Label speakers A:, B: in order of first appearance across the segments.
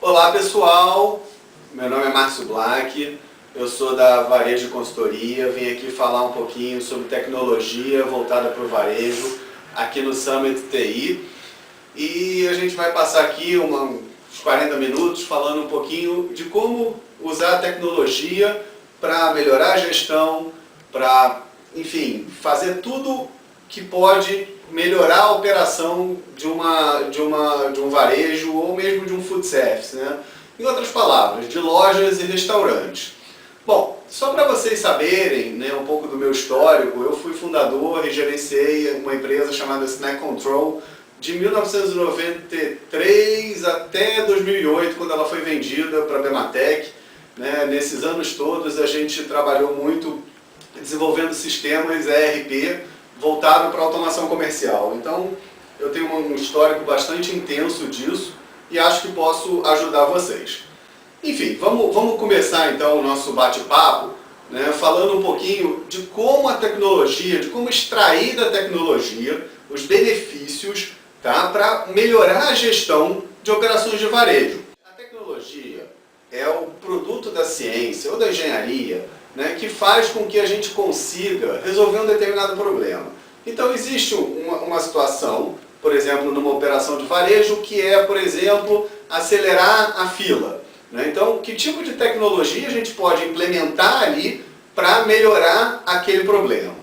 A: Olá pessoal, meu nome é Márcio Black, eu sou da Varejo Consultoria, vim aqui falar um pouquinho sobre tecnologia voltada para o varejo aqui no Summit TI e a gente vai passar aqui uns 40 minutos falando um pouquinho de como usar a tecnologia para melhorar a gestão, para, enfim, fazer tudo que pode melhorar a operação de um varejo ou mesmo de um food service, né? Em outras palavras, de lojas e restaurantes. Bom, só para vocês saberem, né, um pouco do meu histórico, eu fui fundador e gerenciei uma empresa chamada Snack Control de 1993 até 2008, quando ela foi vendida para a Bematec. Né? Nesses anos todos a gente trabalhou muito desenvolvendo sistemas ERP voltado para a automação comercial. Então, eu tenho um histórico bastante intenso disso e acho que posso ajudar vocês. Enfim, vamos começar então o nosso bate-papo, né, falando um pouquinho de como a tecnologia, de como extrair da tecnologia os benefícios, tá, para melhorar a gestão de operações de varejo. A tecnologia é o produto da ciência ou da engenharia, né, que faz com que a gente consiga resolver um determinado problema. Então existe uma situação, por exemplo, numa operação de varejo, que é, por exemplo, acelerar a fila. Né? Então, que tipo de tecnologia a gente pode implementar ali para melhorar aquele problema?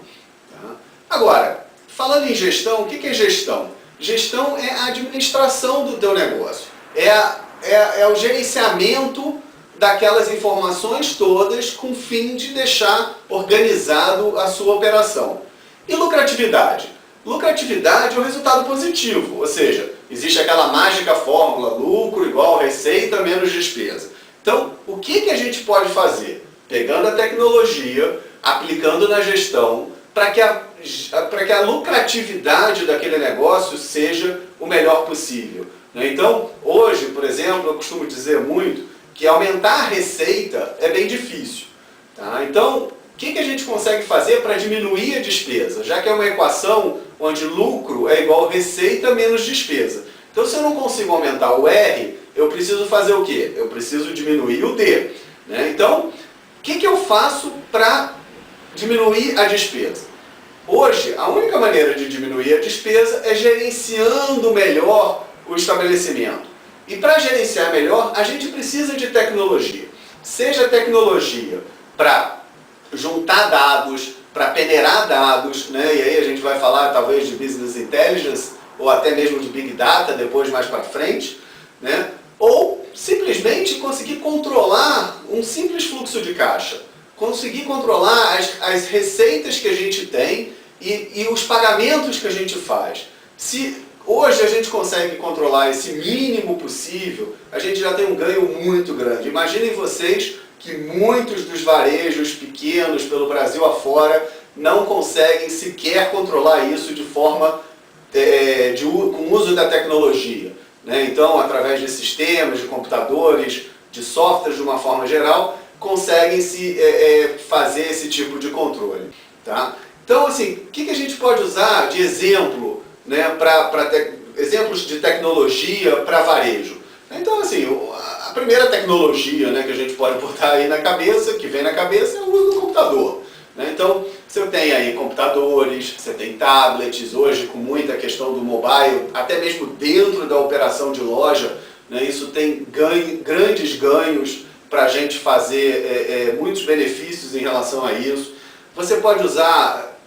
A: Tá? Agora, falando em gestão, o que é gestão? Gestão é a administração do teu negócio, é o gerenciamento daquelas informações todas com o fim de deixar organizado a sua operação. E lucratividade? Lucratividade é o resultado positivo, ou seja, existe aquela mágica fórmula, lucro igual receita menos despesa. Então, o que a gente pode fazer? Pegando a tecnologia, aplicando na gestão, para que a lucratividade daquele negócio seja o melhor possível. Então, hoje, por exemplo, eu costumo dizer muito que aumentar a receita é bem difícil. Tá? Então, o que a gente consegue fazer para diminuir a despesa? Já que é uma equação onde lucro é igual receita menos despesa. Então, se eu não consigo aumentar o R, eu preciso fazer o quê? Eu preciso diminuir o D. Né? Então, o que eu faço para diminuir a despesa? Hoje, a única maneira de diminuir a despesa é gerenciando melhor o estabelecimento. E para gerenciar melhor, a gente precisa de tecnologia. Seja tecnologia para juntar dados, para peneirar dados, né? E aí a gente vai falar talvez de Business Intelligence, ou até mesmo de Big Data, depois mais para frente, né? Ou simplesmente conseguir controlar um simples fluxo de caixa. Conseguir controlar as receitas que a gente tem e os pagamentos que a gente faz. Se hoje a gente consegue controlar esse mínimo possível, a gente já tem um ganho muito grande. Imaginem vocês que muitos dos varejos pequenos pelo Brasil afora não conseguem sequer controlar isso de forma com o uso da tecnologia. Né? Então, através de sistemas, de computadores, de softwares de uma forma geral, conseguem fazer esse tipo de controle. Tá? Então, assim, o que a gente pode usar de exemplo, né, exemplos de tecnologia para varejo? Então, assim, a primeira tecnologia, né, que a gente pode botar aí na cabeça, que vem na cabeça, é o uso do computador. Né? Então, você tem aí computadores, você tem tablets, hoje com muita questão do mobile, até mesmo dentro da operação de loja, né, isso tem grandes ganhos para a gente fazer muitos benefícios em relação a isso. Você pode usar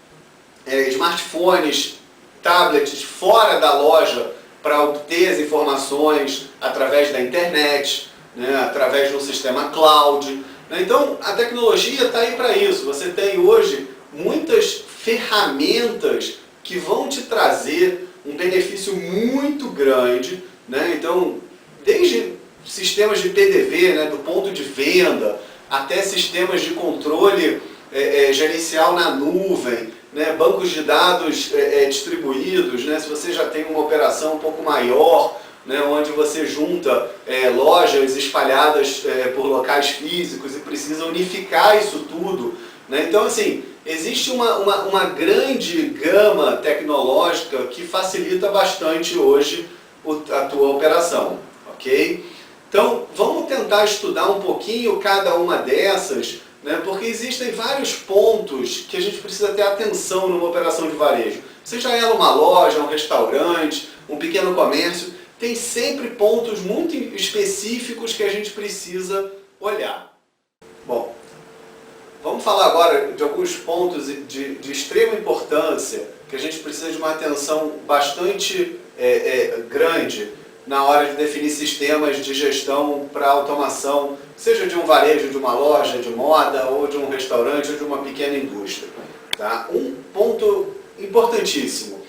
A: smartphones, tablets fora da loja para obter as informações através da internet, né, através de um sistema cloud. Então, a tecnologia está aí para isso. Você tem hoje muitas ferramentas que vão te trazer um benefício muito grande. Né? Então, desde sistemas de PDV, né, do ponto de venda, até sistemas de controle gerencial na nuvem, né, bancos de dados distribuídos, né, se você já tem uma operação um pouco maior, né, onde você junta lojas espalhadas por locais físicos e precisa unificar isso tudo. Né? Então, assim, existe uma grande gama tecnológica que facilita bastante hoje a tua operação. Ok? Então, vamos tentar estudar um pouquinho cada uma dessas, né? Porque existem vários pontos que a gente precisa ter atenção numa operação de varejo. Seja ela uma loja, um restaurante, um pequeno comércio, tem sempre pontos muito específicos que a gente precisa olhar. Bom, vamos falar agora de alguns pontos de extrema importância que a gente precisa de uma atenção bastante grande na hora de definir sistemas de gestão para automação, seja de um varejo, de uma loja de moda, ou de um restaurante, ou de uma pequena indústria. Tá? Um ponto importantíssimo: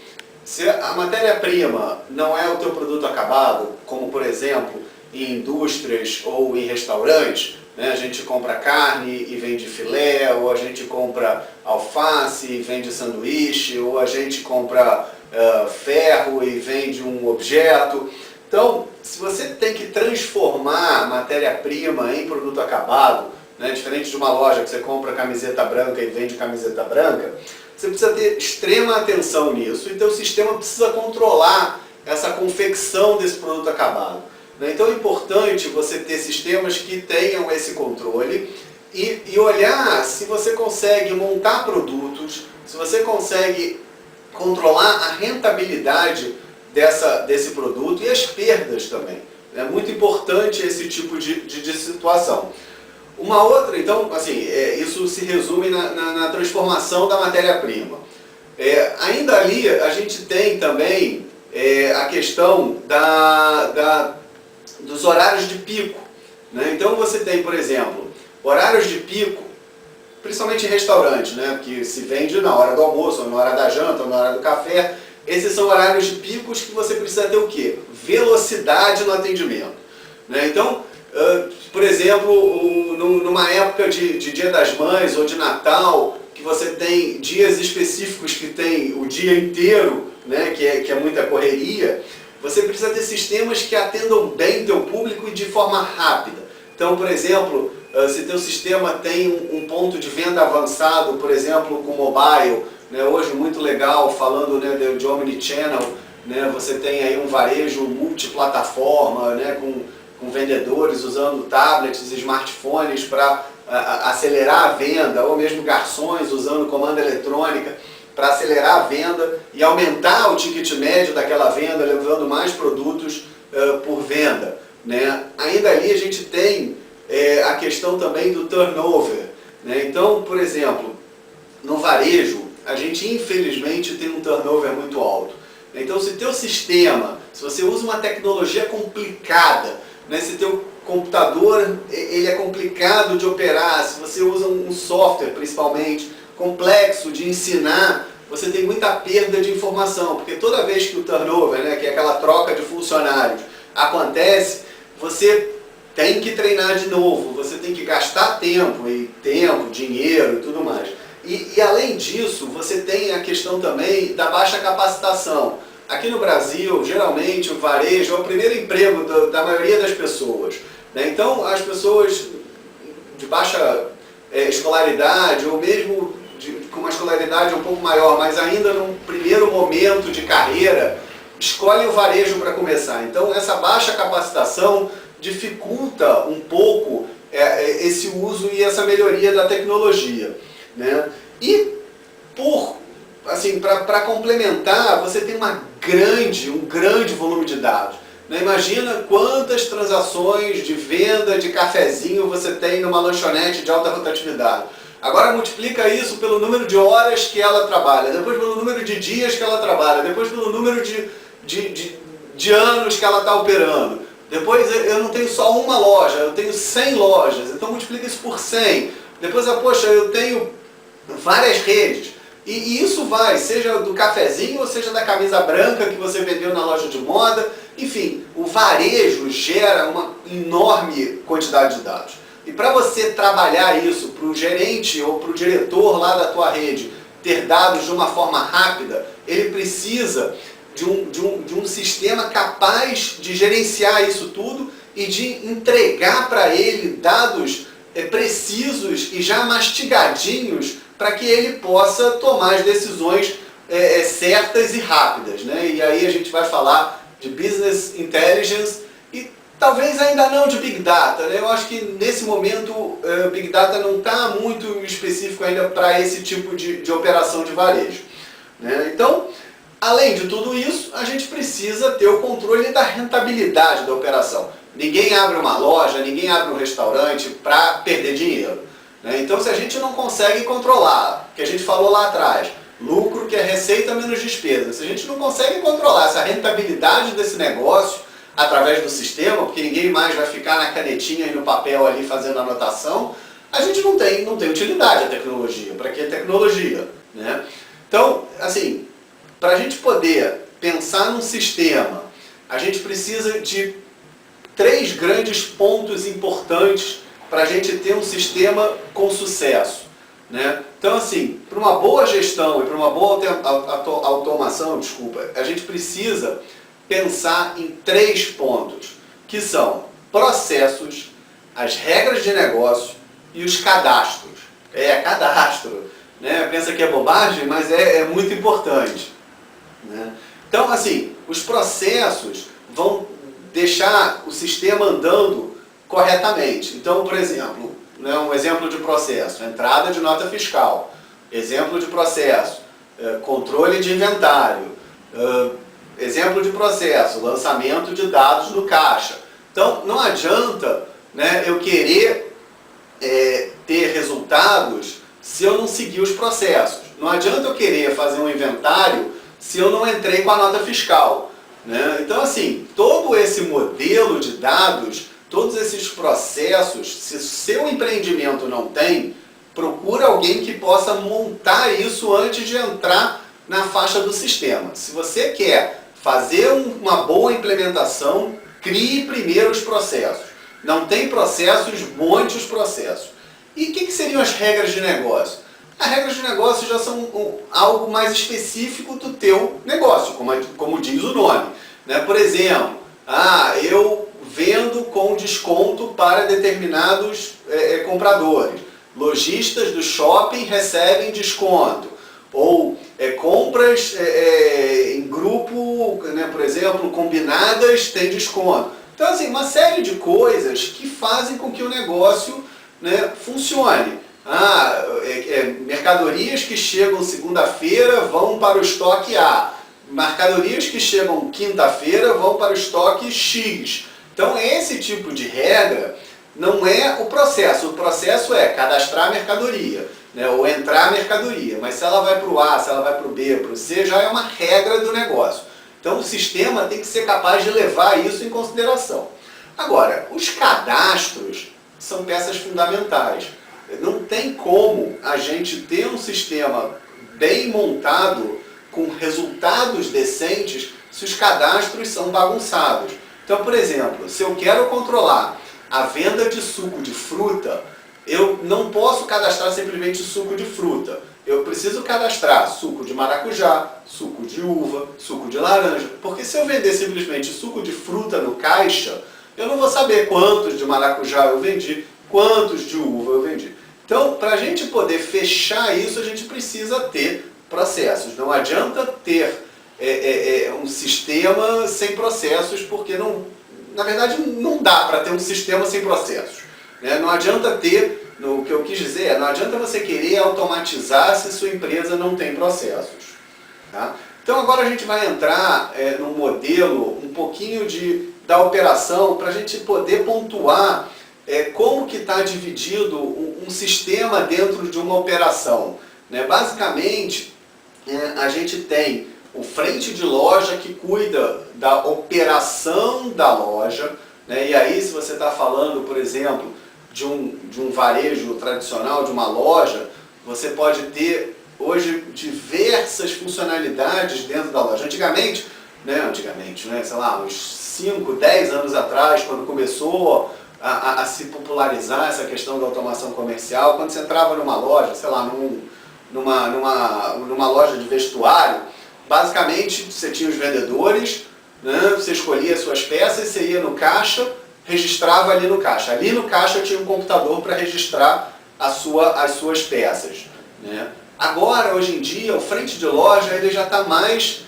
A: se a matéria-prima não é o teu produto acabado, como por exemplo em indústrias ou em restaurantes, né, a gente compra carne e vende filé, ou a gente compra alface e vende sanduíche, ou a gente compra ferro e vende um objeto. Então, se você tem que transformar a matéria-prima em produto acabado, né, diferente de uma loja que você compra camiseta branca e vende camiseta branca, você precisa ter extrema atenção nisso, e teu sistema precisa controlar essa confecção desse produto acabado. Então é importante você ter sistemas que tenham esse controle e olhar se você consegue montar produtos, se você consegue controlar a rentabilidade desse produto e as perdas também. É muito importante esse tipo de situação. Uma outra, então, assim, isso se resume na transformação da matéria-prima. Ainda ali, a gente tem também a questão dos horários de pico, né? Então você tem, por exemplo, horários de pico, principalmente em restaurante, né? Que se vende na hora do almoço, ou na hora da janta, ou na hora do café. Esses são horários de picos que você precisa ter o quê? Velocidade no atendimento, né? Então, por exemplo, numa época de Dia das Mães ou de Natal, que você tem dias específicos que tem o dia inteiro, né, que é muita correria, você precisa ter sistemas que atendam bem teu público e de forma rápida. Então, por exemplo, se teu sistema tem um ponto de venda avançado, por exemplo, com mobile, né, hoje muito legal, falando, né, de omnichannel, né, você tem aí um varejo multiplataforma, né, com vendedores usando tablets e smartphones para acelerar a venda, ou mesmo garçons usando comanda eletrônica para acelerar a venda e aumentar o ticket médio daquela venda, levando mais produtos por venda, né? Ainda ali a gente tem a questão também do turnover, né? Então, por exemplo, no varejo, a gente infelizmente tem um turnover muito alto. Então, se teu sistema, se você usa uma tecnologia complicada, né? Se teu computador ele é complicado de operar, se você usa um software principalmente complexo de ensinar, você tem muita perda de informação, porque toda vez que o turnover, né, que é aquela troca de funcionários, acontece, você tem que treinar de novo, você tem que gastar tempo, dinheiro e tudo mais. E além disso, você tem a questão também da baixa capacitação. Aqui no Brasil, geralmente, o varejo é o primeiro emprego da maioria das pessoas, né? Então, as pessoas de baixa escolaridade, ou mesmo com uma escolaridade um pouco maior, mas ainda num primeiro momento de carreira, escolhem o varejo para começar. Então, essa baixa capacitação dificulta um pouco esse uso e essa melhoria da tecnologia, né? E, para complementar, você tem um grande volume de dados, né? Imagina quantas transações de venda de cafezinho você tem numa lanchonete de alta rotatividade. Agora multiplica isso pelo número de horas que ela trabalha, depois pelo número de dias que ela trabalha, depois pelo número de anos que ela está operando. Depois eu não tenho só uma loja, eu tenho 100 lojas, então multiplica isso por 100. Depois, poxa, eu tenho várias redes. E isso vai, seja do cafezinho ou seja da camisa branca que você vendeu na loja de moda. Enfim, o varejo gera uma enorme quantidade de dados. E para você trabalhar isso para o gerente ou para o diretor lá da tua rede ter dados de uma forma rápida, ele precisa de um sistema capaz de gerenciar isso tudo e de entregar para ele dados precisos e já mastigadinhos para que ele possa tomar as decisões certas e rápidas, né? E aí a gente vai falar de Business Intelligence e Talvez ainda não de Big Data, né? Eu acho que nesse momento Big Data não está muito específico ainda para esse tipo de operação de varejo, né? Então, além de tudo isso, a gente precisa ter o controle da rentabilidade da operação. Ninguém abre uma loja, ninguém abre um restaurante para perder dinheiro, né? Então, se a gente não consegue controlar, o que a gente falou lá atrás, lucro que é receita menos despesa, se a gente não consegue controlar essa rentabilidade desse negócio através do sistema, porque ninguém mais vai ficar na canetinha e no papel ali fazendo anotação, a gente não tem utilidade a tecnologia. Para que tecnologia, né? Então, assim, para a gente poder pensar num sistema, a gente precisa de 3 grandes pontos importantes para a gente ter um sistema com sucesso, né? Então, assim, para uma boa gestão e para uma boa automação, a gente precisa pensar em 3 pontos, que são processos, as regras de negócio e os cadastros. Cadastro, né? Pensa que é bobagem, mas é muito importante, né? Então, assim, os processos vão deixar o sistema andando corretamente. Então, por exemplo, né, um exemplo de processo, entrada de nota fiscal. Exemplo de processo, controle de inventário. Exemplo de processo, lançamento de dados no caixa. Então, não adianta, né, eu querer ter resultados se eu não seguir os processos. Não adianta eu querer fazer um inventário se eu não entrei com a nota fiscal, né? Então, assim, todo esse modelo de dados, todos esses processos, se o seu empreendimento não tem, procura alguém que possa montar isso antes de entrar na faixa do sistema. Se você quer fazer uma boa implementação, crie primeiro os processos. Não tem processos, monte os processos. E o que seriam as regras de negócio? As regras de negócio já são algo mais específico do teu negócio, como diz o nome, né? Por exemplo, eu vendo com desconto para determinados compradores. Lojistas do shopping recebem desconto. Ou compras em grupo, né, por exemplo, combinadas, tem desconto. Então, assim, uma série de coisas que fazem com que o negócio, né, funcione. Mercadorias que chegam segunda-feira vão para o estoque A. Mercadorias que chegam quinta-feira vão para o estoque X. Então, esse tipo de regra não é o processo. O processo é cadastrar a mercadoria, né, ou entrar a mercadoria. Mas se ela vai para o A, se ela vai para o B, para o C, já é uma regra do negócio. Então, o sistema tem que ser capaz de levar isso em consideração. Agora, os cadastros são peças fundamentais. Não tem como a gente ter um sistema bem montado, com resultados decentes, se os cadastros são bagunçados. Então, por exemplo, se eu quero controlar a venda de suco de fruta, eu não posso cadastrar simplesmente suco de fruta. Eu preciso cadastrar suco de maracujá, suco de uva, suco de laranja. Porque se eu vender simplesmente suco de fruta no caixa, eu não vou saber quantos de maracujá eu vendi, quantos de uva eu vendi. Então, para a gente poder fechar isso, a gente precisa ter processos. Não adianta ter um sistema sem processos, porque na verdade não dá para ter um sistema sem processos, né? Não adianta ter, o que eu quis dizer, não adianta você querer automatizar se sua empresa não tem processos, tá? Então agora a gente vai entrar num modelo um pouquinho da operação, para a gente poder pontuar como que está dividido um sistema dentro de uma operação, né? Basicamente, a gente tem o frente de loja que cuida da operação da loja, né? E aí, se você está falando, por exemplo, de um varejo tradicional, de uma loja, você pode ter hoje diversas funcionalidades dentro da loja. Antigamente, sei lá, uns 5, 10 anos atrás, quando começou a se popularizar essa questão da automação comercial, quando você entrava numa loja, sei lá, numa loja de vestuário, basicamente você tinha os vendedores, né, você escolhia as suas peças, você ia no caixa, registrava ali no caixa. Ali no caixa tinha um computador para registrar as suas peças, né? Agora, hoje em dia, o frente de loja ele já está mais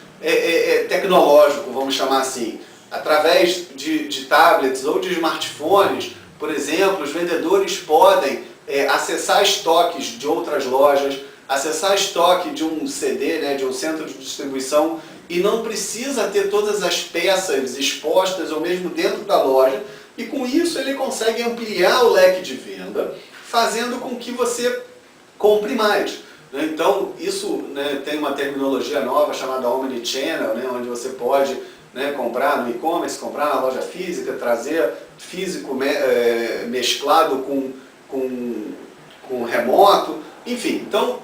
A: tecnológico, vamos chamar assim. através de tablets ou de smartphones, por exemplo, os vendedores podem acessar estoques de outras lojas, acessar estoque de um CD, né, de um centro de distribuição, e não precisa ter todas as peças expostas ou mesmo dentro da loja, e com isso ele consegue ampliar o leque de venda, fazendo com que você compre mais. Então, isso, né, tem uma terminologia nova chamada Omnichannel, né, onde você pode, né, comprar no e-commerce, comprar na loja física, trazer físico mesclado com remoto, enfim. Então,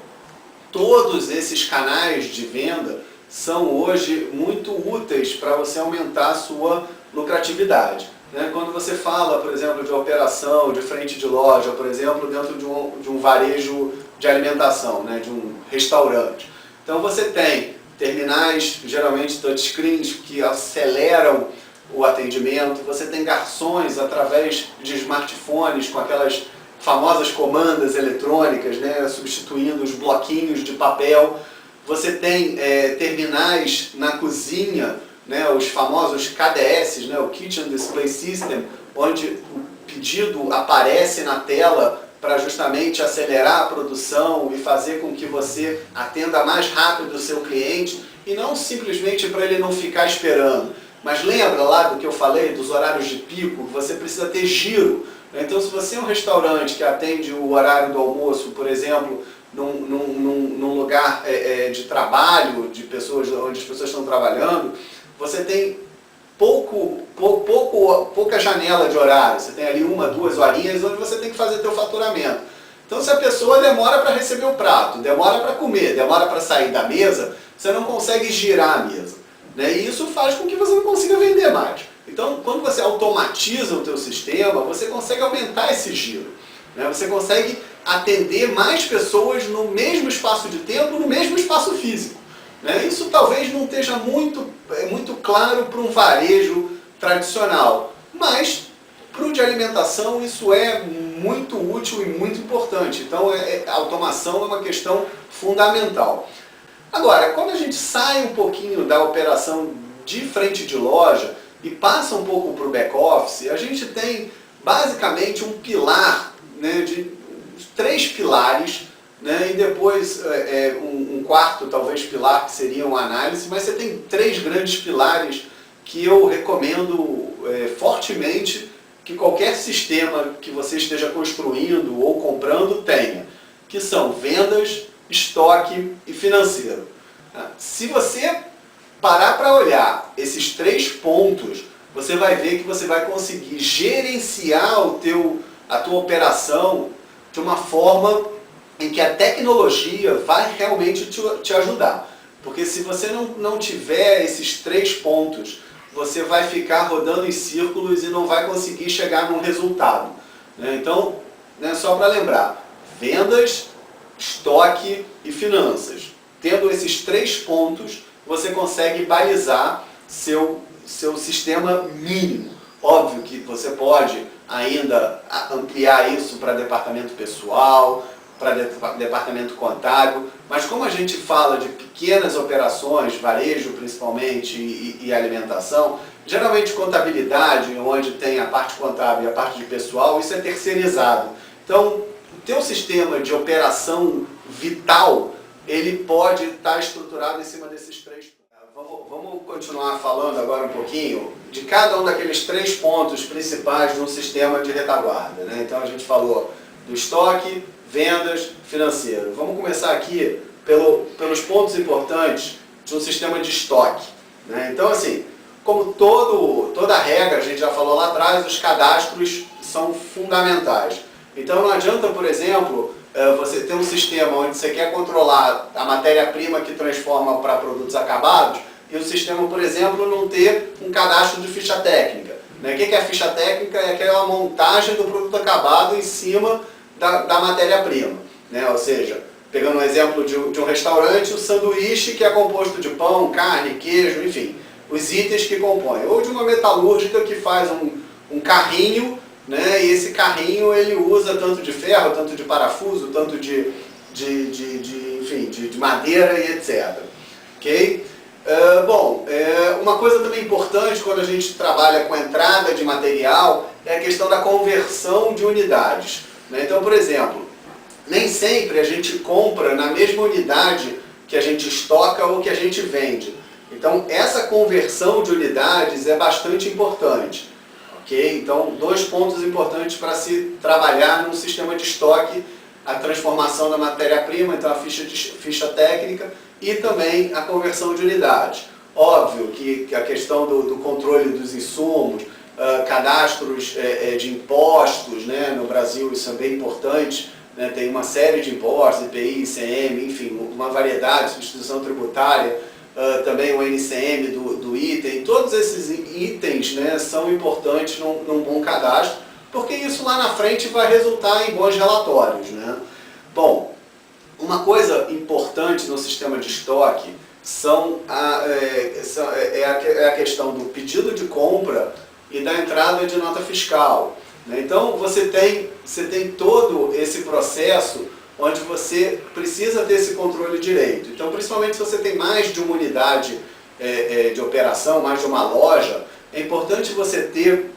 A: todos esses canais de venda são hoje muito úteis para você aumentar a sua lucratividade. Quando você fala, por exemplo, de operação de frente de loja, por exemplo, dentro de um varejo de alimentação, né, de um restaurante. Então você tem terminais, geralmente touchscreens, que aceleram o atendimento, você tem garçons através de smartphones com aquelas famosas comandas eletrônicas, né, substituindo os bloquinhos de papel. Você tem terminais na cozinha, né, os famosos KDS, né, o Kitchen Display System, onde o pedido aparece na tela para justamente acelerar a produção e fazer com que você atenda mais rápido o seu cliente, e não simplesmente para ele não ficar esperando. Mas lembra lá do que eu falei, dos horários de pico, você precisa ter giro. Então, se você é um restaurante que atende o horário do almoço, por exemplo, num lugar de trabalho, de pessoas, onde as pessoas estão trabalhando, você tem pouca janela de horário. Você tem ali 1, 2 horinhas onde você tem que fazer teu faturamento. Então, se a pessoa demora para receber o prato, demora para comer, demora para sair da mesa, você não consegue girar a mesa, né? E isso faz com que você não consiga vender mais. Então, quando você automatiza o teu sistema, você consegue aumentar esse giro, né? Você consegue atender mais pessoas no mesmo espaço de tempo, no mesmo espaço físico, né? Isso talvez não esteja muito claro para um varejo tradicional, mas para o de alimentação isso é muito útil e muito importante. Então a automação é uma questão fundamental. Agora, quando a gente sai um pouquinho da operação de frente de loja e passa um pouco para o back-office, a gente tem basicamente um pilar, né, de 3 pilares, né, e depois um quarto, talvez, pilar, que seria uma análise, mas você tem 3 grandes pilares que eu recomendo fortemente que qualquer sistema que você esteja construindo ou comprando tenha, que são vendas, estoque e financeiro. Se você parar para olhar esses 3 pontos, você vai ver que você vai conseguir gerenciar a tua operação de uma forma em que a tecnologia vai realmente te ajudar. Porque se você não tiver esses 3 pontos, você vai ficar rodando em círculos e não vai conseguir chegar num resultado, né? Então, né, só para lembrar, vendas, estoque e finanças. Tendo esses 3 pontos, você consegue balizar seu sistema mínimo. Óbvio que você pode ainda ampliar isso para departamento pessoal, para departamento contábil, mas como a gente fala de pequenas operações, varejo principalmente e alimentação, geralmente contabilidade, onde tem a parte contábil e a parte de pessoal, isso é terceirizado. Então, o teu sistema de operação vital, ele pode estar estruturado em cima desses 3 pontos. Vamos continuar falando agora um pouquinho de cada um daqueles 3 pontos principais de um sistema de retaguarda, né? Então a gente falou do estoque, vendas, financeiro. Vamos começar aqui pelos pontos importantes de um sistema de estoque, né? Então, assim, como toda regra, a gente já falou lá atrás, os cadastros são fundamentais. Então não adianta, por exemplo, você ter um sistema onde você quer controlar a matéria-prima que transforma para produtos acabados e o sistema, por exemplo, não ter um cadastro de ficha técnica, né? O que é a ficha técnica? É aquela montagem do produto acabado em cima da matéria-prima, né? Ou seja, pegando um exemplo de um restaurante, o sanduíche, que é composto de pão, carne, queijo, enfim, os itens que compõem. Ou de uma metalúrgica que faz um carrinho, né? E esse carrinho ele usa tanto de ferro, tanto de parafuso, tanto de madeira e etc. Okay? Uma coisa também importante quando a gente trabalha com entrada de material é a questão da conversão de unidades, né? Então, por exemplo, nem sempre a gente compra na mesma unidade que a gente estoca ou que a gente vende. Então, essa conversão de unidades é bastante importante. Ok? Então, 2 pontos importantes para se trabalhar num sistema de estoque: a transformação da matéria-prima, então a ficha técnica, e também a conversão de unidades. Óbvio que a questão do controle dos insumos, cadastros de impostos, né? No Brasil isso é bem importante, né? Tem uma série de impostos, IPI, ICM, enfim, uma variedade, substituição tributária, também o NCM do item. Todos esses itens, né, são importantes num bom cadastro, porque isso lá na frente vai resultar em bons relatórios, né? Bom, uma coisa importante no sistema de estoque é a questão do pedido de compra e da entrada de nota fiscal, né? Então você tem todo esse processo onde você precisa ter esse controle direito. Então, principalmente se você tem mais de uma unidade de operação, mais de uma loja, é importante você ter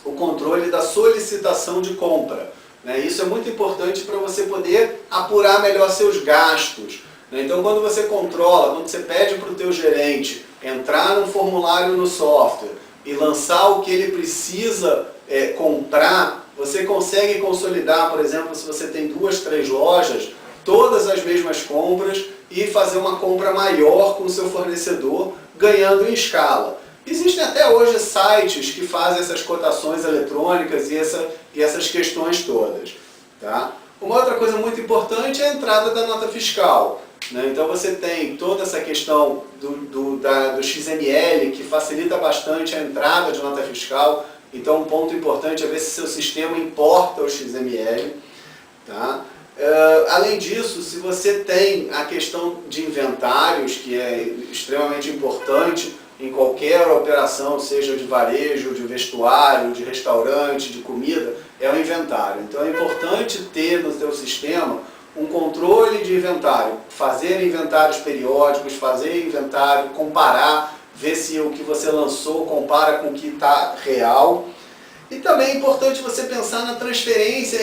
A: o controle da solicitação de compra, né? Isso é muito importante para você poder apurar melhor seus gastos, né? Então, quando você controla, quando você pede para o teu gerente entrar num formulário no software e lançar o que ele precisa comprar, você consegue consolidar, por exemplo, se você tem 2, 3 lojas, todas as mesmas compras e fazer uma compra maior com o seu fornecedor, ganhando em escala. Existem até hoje sites que fazem essas cotações eletrônicas e essas questões todas, tá? Uma outra coisa muito importante é a entrada da nota fiscal, né? Então você tem toda essa questão do XML, que facilita bastante a entrada de nota fiscal. Então um ponto importante é ver se seu sistema importa o XML, tá? Além disso, se você tem a questão de inventários, que é extremamente importante em qualquer operação, seja de varejo, de vestuário, de restaurante, de comida, é o inventário. Então é importante ter no seu sistema um controle de inventário, fazer inventários periódicos, fazer inventário, comparar, ver se o que você lançou compara com o que está real. E também é importante você pensar na transferência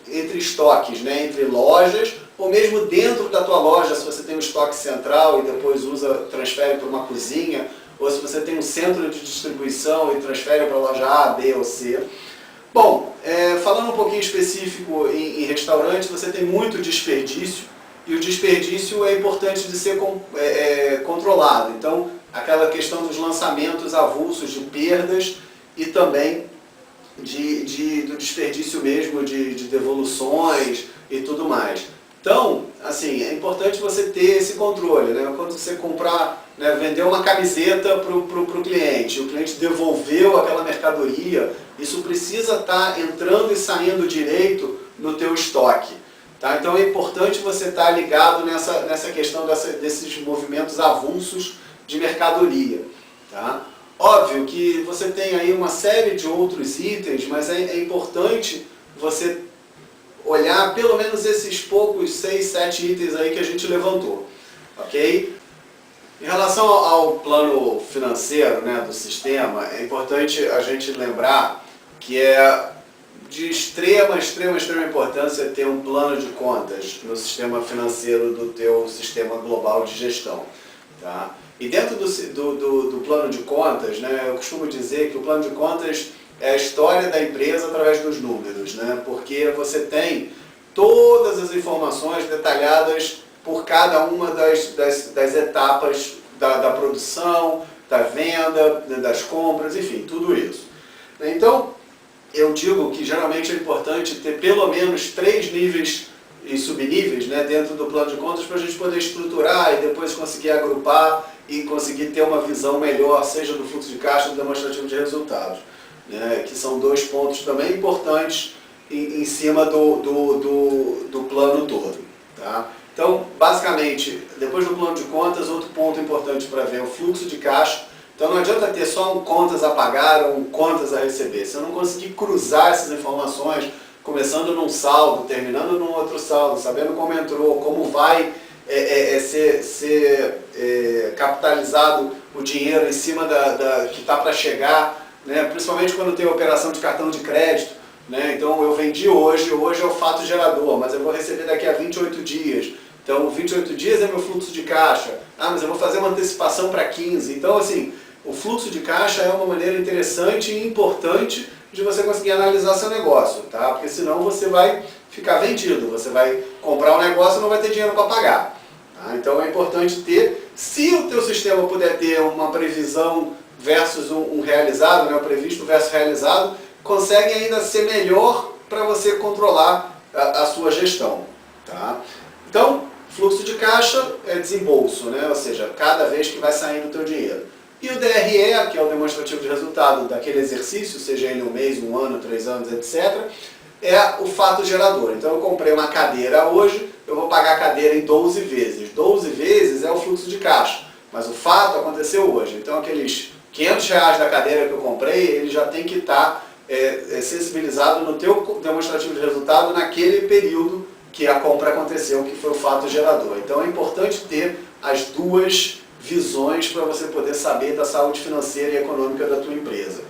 A: entre estoques, né? Entre lojas, ou mesmo dentro da tua loja, se você tem um estoque central e depois transfere para uma cozinha, ou se você tem um centro de distribuição e transfere para a loja A, B ou C. Bom, falando um pouquinho específico em restaurante, você tem muito desperdício, e o desperdício é importante de ser controlado. Então, aquela questão dos lançamentos avulsos de perdas e também do desperdício mesmo, de devoluções e tudo mais. Então, assim, é importante você ter esse controle, né? Quando você comprar, né, vender uma camiseta para o cliente, o cliente devolveu aquela mercadoria, isso precisa estar entrando e saindo direito no teu estoque, tá? Então é importante você estar ligado nessa questão desses movimentos avulsos de mercadoria, tá? Óbvio que você tem aí uma série de outros itens, mas é importante você olhar pelo menos esses poucos 6, 7 itens aí que a gente levantou, ok? Em relação ao plano financeiro, né, do sistema, é importante a gente lembrar que é de extrema importância ter um plano de contas no sistema financeiro do teu sistema global de gestão, tá? E dentro do plano de contas, né, eu costumo dizer que o plano de contas é a história da empresa através dos números, né? Porque você tem todas as informações detalhadas por cada uma das etapas da produção, da venda, das compras, enfim, tudo isso. Então, eu digo que geralmente é importante ter pelo menos 3 níveis e subníveis, né, dentro do plano de contas, para a gente poder estruturar e depois conseguir agrupar e conseguir ter uma visão melhor, seja do fluxo de caixa ou do demonstrativo de resultados, né, que são 2 pontos também importantes em cima do plano todo, tá? Então, basicamente, depois do plano de contas, outro ponto importante para ver é o fluxo de caixa. Então não adianta ter só um contas a pagar ou um contas a receber. Se eu não conseguir cruzar essas informações, começando num saldo, terminando num outro saldo, sabendo como entrou, como vai ser capitalizado o dinheiro em cima que está para chegar, né? Principalmente quando tem operação de cartão de crédito, né? Então eu vendi hoje é o fato gerador, mas eu vou receber daqui a 28 dias. Então 28 dias é meu fluxo de caixa. Ah, mas eu vou fazer uma antecipação para 15. Então assim, o fluxo de caixa é uma maneira interessante e importante de você conseguir analisar seu negócio, tá? Porque senão você vai ficar vendido, você vai comprar um negócio e não vai ter dinheiro para pagar. Tá? Então é importante ter, se o teu sistema puder ter uma previsão versus um realizado, né, o previsto versus realizado, consegue ainda ser melhor para você controlar a sua gestão. Tá? Então, fluxo de caixa é desembolso, né? Ou seja, cada vez que vai saindo o teu dinheiro. E o DRE, que é o demonstrativo de resultado daquele exercício, seja ele um mês, um ano, 3 anos, etc., é o fato gerador. Então eu comprei uma cadeira hoje, eu vou pagar a cadeira em 12 vezes. 12 vezes é o fluxo de caixa, mas o fato aconteceu hoje. Então aqueles R$500 da cadeira que eu comprei, ele já tem que estar sensibilizado no teu demonstrativo de resultado naquele período que a compra aconteceu, que foi o fato gerador. Então é importante ter as duas visões para você poder saber da saúde financeira e econômica da tua empresa.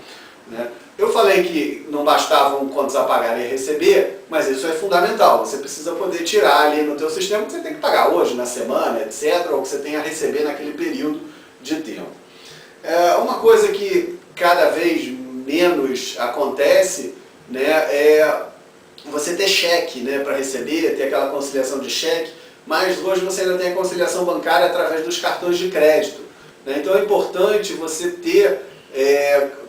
A: Né? Eu falei que não bastavam contas a pagar e receber, mas isso é fundamental. Você precisa poder tirar ali no teu sistema que você tem que pagar hoje, na semana, etc., ou que você tem a receber naquele período de tempo. Uma coisa que cada vez menos acontece, né, é você ter cheque, né, para receber, ter aquela conciliação de cheque, mas hoje você ainda tem a conciliação bancária através dos cartões de crédito. Né? Então é importante você ter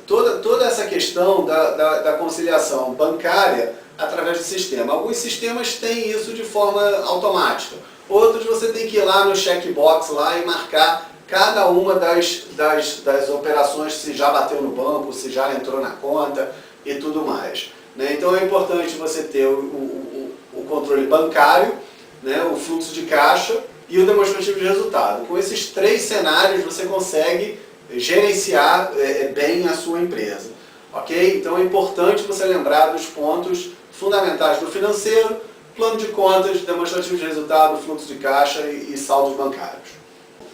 A: toda essa questão da conciliação bancária através do sistema. Alguns sistemas têm isso de forma automática. Outros você tem que ir lá no checkbox lá e marcar cada uma das operações, se já bateu no banco, se já entrou na conta e tudo mais. Né? Então é importante você ter o controle bancário, né, o fluxo de caixa e o demonstrativo de resultado. Com esses 3 cenários você consegue gerenciar bem a sua empresa. Ok? Então é importante você lembrar dos pontos fundamentais do financeiro: plano de contas, demonstrativo de resultado, fluxo de caixa e saldos bancários.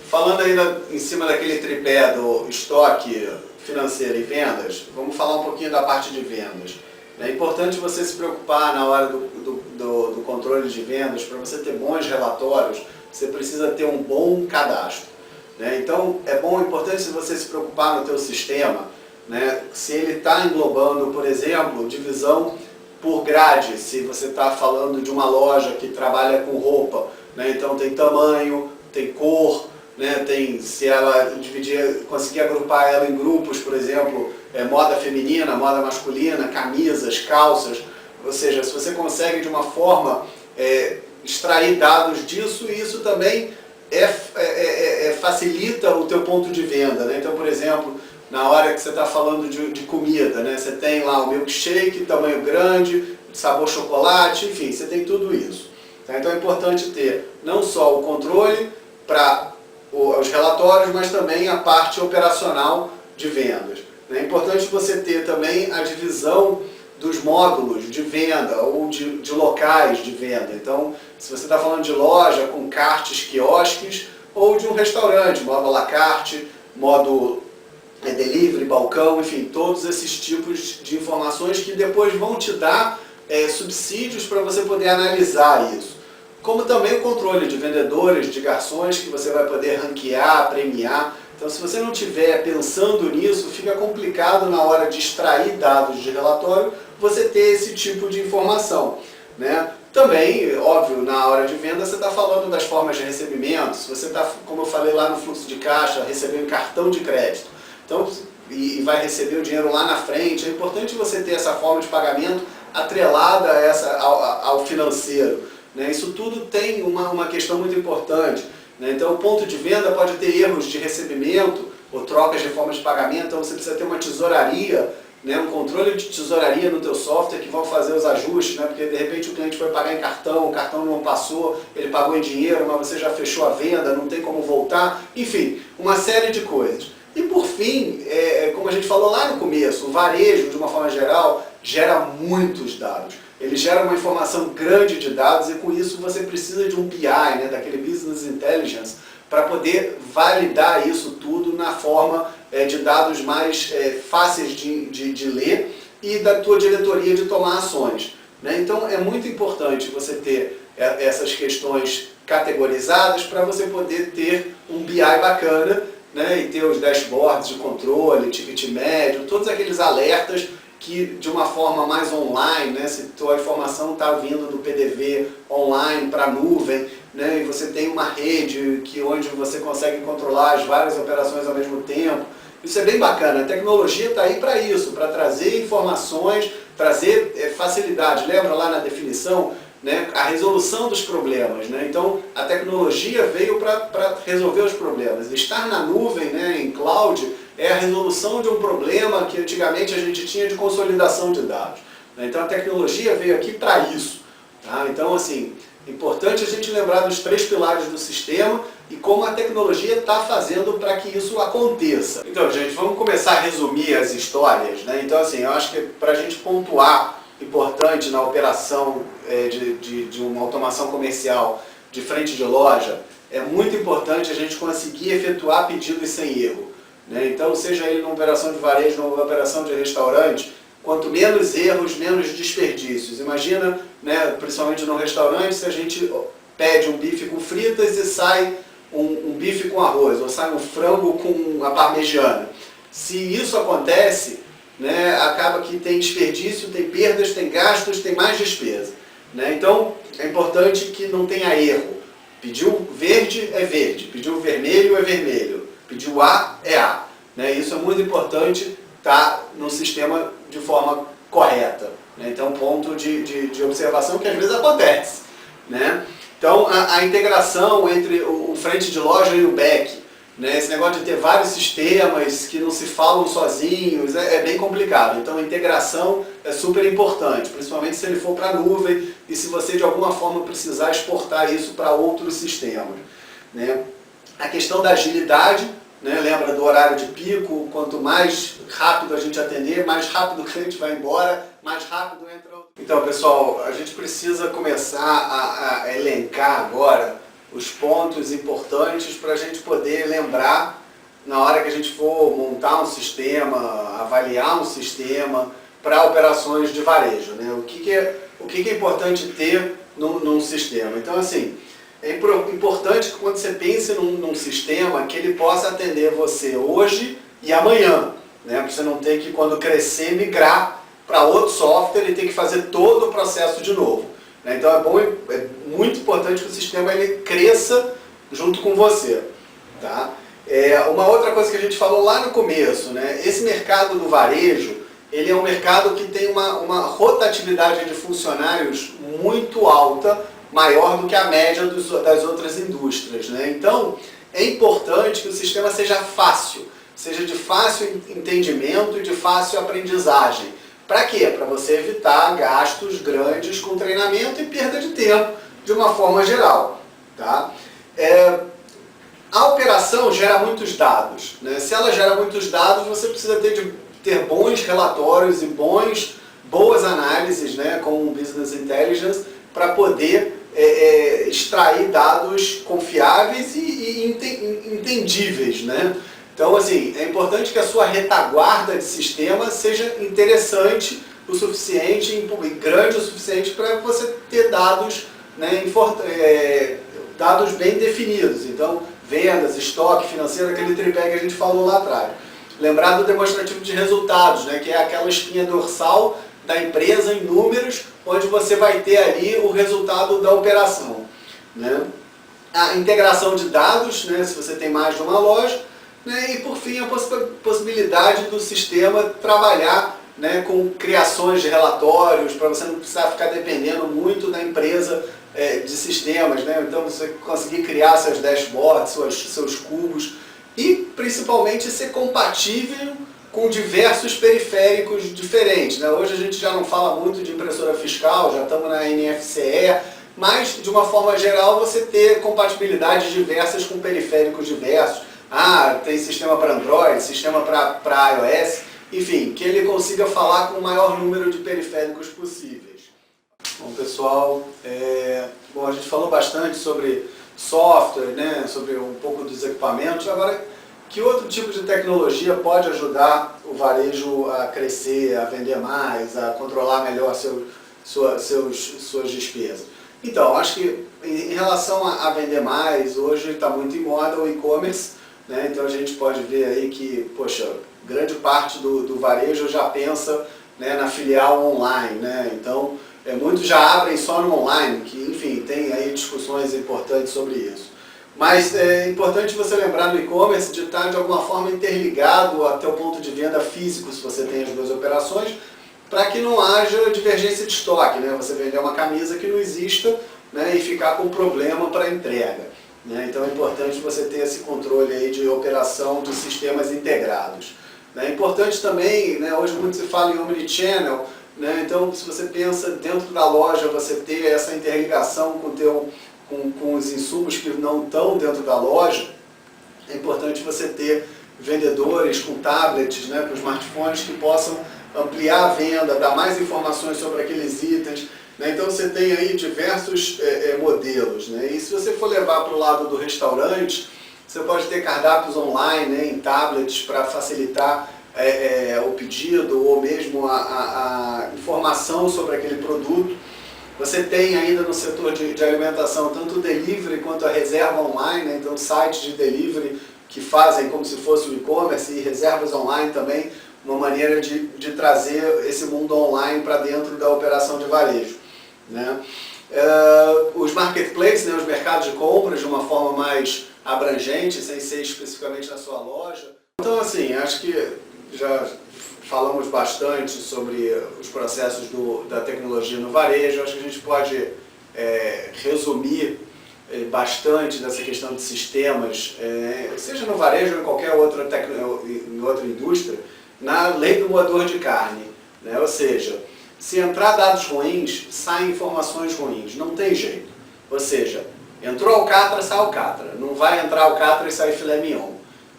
A: Falando ainda em cima daquele tripé do estoque, financeiro e vendas, vamos falar um pouquinho da parte de vendas. É importante você se preocupar na hora do controle de vendas. Para você ter bons relatórios, você precisa ter um bom cadastro. Né? Então é importante você se preocupar no teu sistema, né? Se ele está englobando, por exemplo, divisão por grade, se você está falando de uma loja que trabalha com roupa, né? Então tem tamanho, tem cor, né? Se ela conseguir agrupar ela em grupos, por exemplo, moda feminina, moda masculina, camisas, calças, ou seja, se você consegue de uma forma extrair dados disso, isso também facilita o teu ponto de venda. Né? Então, por exemplo, na hora que você está falando de comida, né? Você tem lá o milkshake, tamanho grande, sabor chocolate, enfim, você tem tudo isso. Tá? Então é importante ter não só o controle para os relatórios, mas também a parte operacional de vendas. É importante você ter também a divisão dos módulos de venda ou de locais de venda. Então, se você está falando de loja com cartes, quiosques, ou de um restaurante, modo à la carte, modo delivery, balcão, enfim, todos esses tipos de informações que depois vão te dar subsídios para você poder analisar isso. Como também o controle de vendedores, de garçons, que você vai poder ranquear, premiar. Então, se você não estiver pensando nisso, fica complicado na hora de extrair dados de relatório, você ter esse tipo de informação. Né? Também, óbvio, na hora de venda você está falando das formas de recebimento. Se você está, como eu falei lá no fluxo de caixa, recebendo cartão de crédito, então, e vai receber o dinheiro lá na frente, é importante você ter essa forma de pagamento atrelada ao financeiro. Né? Isso tudo tem uma questão muito importante. Né? Então o ponto de venda pode ter erros de recebimento ou trocas de forma de pagamento, então você precisa ter uma tesouraria, né? Um controle de tesouraria no teu software que vão fazer os ajustes, né? Porque de repente o cliente foi pagar em cartão, o cartão não passou, ele pagou em dinheiro, mas você já fechou a venda, não tem como voltar, enfim, uma série de coisas. E por fim, como a gente falou lá no começo, o varejo de uma forma geral gera muitos dados. Ele gera uma informação grande de dados e com isso você precisa de um BI, né, daquele Business Intelligence, para poder validar isso tudo na forma de dados mais fáceis de ler e da tua diretoria de tomar ações. Né? Então é muito importante você ter essas questões categorizadas para você poder ter um BI bacana, né, e ter os dashboards de controle, ticket médio, todos aqueles alertas que de uma forma mais online, né, se a informação está vindo do PDV online para a nuvem, né, e você tem uma rede onde você consegue controlar as várias operações ao mesmo tempo, isso é bem bacana. A tecnologia está aí para isso, para trazer informações, trazer facilidade. Lembra lá na definição, né, a resolução dos problemas, né? Então a tecnologia veio para resolver os problemas. Estar na nuvem, né, em cloud, é a resolução de um problema que antigamente a gente tinha de consolidação de dados. Então a tecnologia veio aqui para isso. Tá? Então, assim, é importante a gente lembrar dos 3 pilares do sistema e como a tecnologia está fazendo para que isso aconteça. Então, gente, vamos começar a resumir as histórias. Né? Então, assim, eu acho que para a gente pontuar importante na operação de uma automação comercial de frente de loja, é muito importante a gente conseguir efetuar pedidos sem erro. Né? Então, seja ele numa operação de varejo, numa operação de restaurante, quanto menos erros, menos desperdícios. Imagina, né, principalmente no restaurante, se a gente pede um bife com fritas e sai um bife com arroz, ou sai um frango com a parmegiana. Se isso acontece, né, acaba que tem desperdício, tem perdas, tem gastos, tem mais despesa. Né? Então, é importante que não tenha erro. Pediu verde é verde, pediu vermelho é vermelho, pediu A é A. Né? Isso é muito importante estar no sistema de forma correta. Né? Então, ponto de observação que às vezes acontece. Né? Então, a integração entre o frente de loja e o back, né? Esse negócio de ter vários sistemas que não se falam sozinhos é bem complicado. Então, a integração é super importante, principalmente se ele for para a nuvem e se você de alguma forma precisar exportar isso para outros sistemas. Né? A questão da agilidade, né? Lembra do horário de pico, quanto mais rápido a gente atender, mais rápido o cliente vai embora, mais rápido entra o... Então, pessoal, a gente precisa começar a elencar agora os pontos importantes para a gente poder lembrar na hora que a gente for montar um sistema, avaliar um sistema para operações de varejo. Né? O que é importante ter num sistema? Então, assim, é importante que quando você pense num sistema, que ele possa atender você hoje e amanhã. Né? Para você não ter que, quando crescer, migrar para outro software e ter que fazer todo o processo de novo. Né? Então é muito importante que o sistema ele cresça junto com você. Tá? Uma outra coisa que a gente falou lá no começo, né? Esse mercado do varejo, ele é um mercado que tem uma rotatividade de funcionários muito alta, maior do que a média das outras indústrias. Né? Então, é importante que o sistema seja fácil, seja de fácil entendimento e de fácil aprendizagem. Para quê? Para você evitar gastos grandes com treinamento e perda de tempo, de uma forma geral. Tá? A operação gera muitos dados. Né? Se ela gera muitos dados, você precisa ter bons relatórios e boas análises, né, com o Business Intelligence, para poder extrair dados confiáveis e entendíveis. Né? Então, assim, é importante que a sua retaguarda de sistema seja interessante o suficiente, grande o suficiente para você ter dados, né, dados bem definidos. Então, vendas, estoque, financeiro, aquele tripé que a gente falou lá atrás. Lembrar do demonstrativo de resultados, né, que é aquela espinha dorsal da empresa em números, onde você vai ter ali o resultado da operação. Né? A integração de dados, né, se você tem mais de uma loja, né, e por fim a possibilidade do sistema trabalhar, né, com criações de relatórios, para você não precisar ficar dependendo muito da empresa de sistemas. Né? Então você conseguir criar seus dashboards, seus cubos e principalmente ser compatível com diversos periféricos diferentes. Né? Hoje a gente já não fala muito de impressora fiscal, já estamos na NFCE, mas de uma forma geral você ter compatibilidades diversas com periféricos diversos. Tem sistema para Android, sistema para iOS, enfim, que ele consiga falar com o maior número de periféricos possíveis. Bom, pessoal, bom, a gente falou bastante sobre software, né, sobre um pouco dos equipamentos. Agora, que outro tipo de tecnologia pode ajudar o varejo a crescer, a vender mais, a controlar melhor suas despesas? Então, acho que em relação a vender mais, hoje está muito em moda o e-commerce, né? Então a gente pode ver aí que, poxa, grande parte do varejo já pensa, né, na filial online, né? Então, muitos já abrem só no online, que, enfim, tem aí discussões importantes sobre isso. Mas é importante você lembrar no e-commerce de estar de alguma forma interligado até o ponto de venda físico, se você tem as duas operações, para que não haja divergência de estoque, né? Você vender uma camisa que não exista, né, e ficar com problema para entrega, né? Então é importante você ter esse controle aí de operação de sistemas integrados. É importante também, né, hoje muito se fala em omnichannel, né? Então se você pensa dentro da loja, você ter essa interligação com os insumos que não estão dentro da loja, é importante você ter vendedores com tablets, né, com smartphones que possam ampliar a venda, dar mais informações sobre aqueles itens, né? Então você tem aí diversos modelos, né? E se você for levar para o lado do restaurante, você pode ter cardápios online, né, em tablets para facilitar o pedido ou mesmo a informação sobre aquele produto. Você tem ainda no setor de alimentação tanto o delivery quanto a reserva online, né? Então sites de delivery que fazem como se fosse o e-commerce e reservas online também, uma maneira de trazer esse mundo online para dentro da operação de varejo, né? Os marketplaces, né, os mercados de compras de uma forma mais abrangente, sem ser especificamente na sua loja. Então, assim, acho que já falamos bastante sobre os processos da tecnologia no varejo. Acho que a gente pode resumir bastante dessa questão de sistemas, seja no varejo ou em qualquer outra indústria, na lei do moedor de carne, né? Ou seja, se entrar dados ruins, saem informações ruins, não tem jeito. Ou seja, entrou alcatra, sai alcatra, não vai entrar alcatra e sair filé mignon.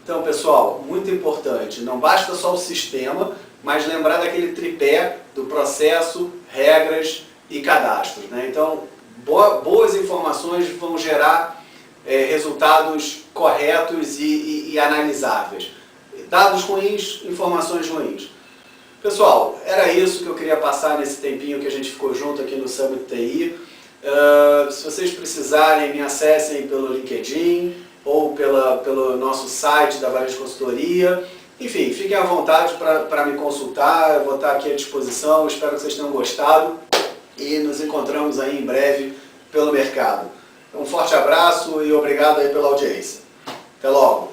A: Então, pessoal, muito importante, não basta só o sistema, mas lembrar daquele tripé do processo, regras e cadastros, né? Então, boas informações vão gerar resultados corretos e analisáveis. Dados ruins, informações ruins. Pessoal, era isso que eu queria passar nesse tempinho que a gente ficou junto aqui no Summit TI. Se vocês precisarem, me acessem pelo LinkedIn ou pelo nosso site da Varejo Consultoria. Enfim, fiquem à vontade para me consultar, eu vou estar aqui à disposição, espero que vocês tenham gostado e nos encontramos aí em breve pelo mercado. Um forte abraço e obrigado aí pela audiência. Até logo!